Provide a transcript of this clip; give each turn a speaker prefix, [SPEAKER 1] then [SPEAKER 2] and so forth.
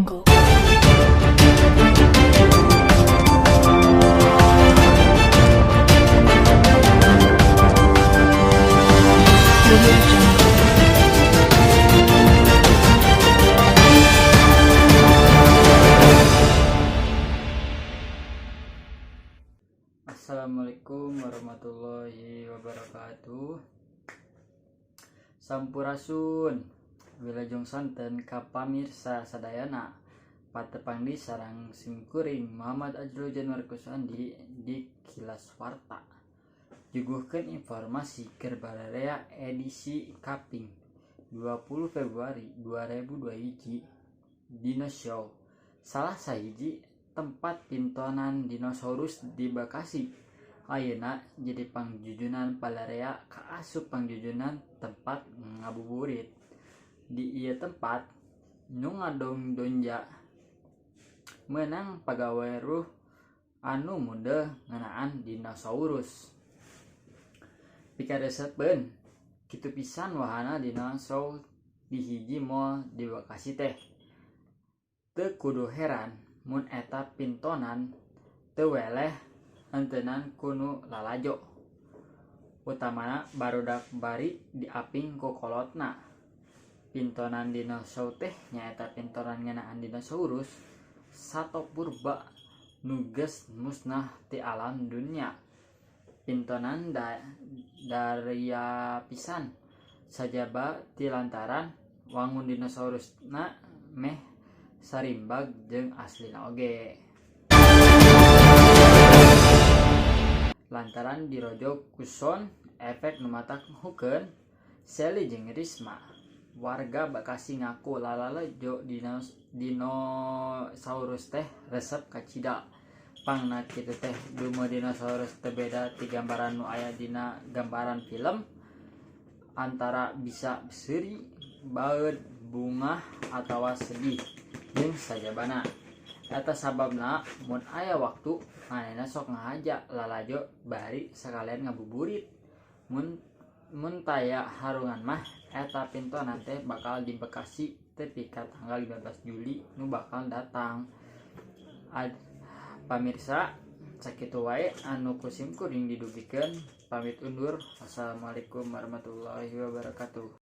[SPEAKER 1] Jungle. Audio Jungle.
[SPEAKER 2] Assalamualaikum warahmatullahi wabarakatuh. Sampurasun Wilajeng santen ka pamirsa sadayana patepangdi sareng simkuring Muhammad Ajrul Januar Kusandi di Kilas Warta. Juguhkeun informasi keur bararea edisi Kaping 20 Februari 2021 dina show salah sahiji tempat pintonan dinosaurus di Bekasi. Ayeuna jadi pangjujunan palarea kaasup pangjujunan tempat ngabuburit. Di ieu tempat nu ngadong-donja meunang pagawe ruh anu mundeuh ngeunaan dinosaurus. Pikaresepkeun kitu pisan wahana dinosaurus di hiji mall di Bekasi teh. Teu kudu heran mun eta pintonan teu weleh henteunan kunu lalajo. Utamana barudak bari diaping ku kolotna. Pintonan dinosaurus teh nyaeta pintonan ngeunaan dinosaurus sato purba nu geus musnah ti alam dunya. Pintonan daria pisan sajaba ti lantaran wangun dinosaurusna meh sarimbag jeung aslina oge. Lantaran dirojog ku sound efek nu matahukeun, Sally jeung Risma warga Bekasi ngaku lalalejo dinosaurus teh resep kacida. Pangna kitu teh dumo dinosaurus teu beda ti gambaran nu aya dina gambaran film, antara bisa seuri, baeud, bungah, atawa sedih jeung sajabana. Eta sababna mun aya waktu manehna sok ngahaja lalajo bari sakalian ngabuburit. Mun taya harungan mah eta pintonan teh bakal di Bekasi teh pika tanggal 15 Juli nu bakal datang. Pamirsa, sakitu wae anu kusim kuring didugikeun. Pamit undur. Wassalamualaikum warahmatullahi wabarakatuh.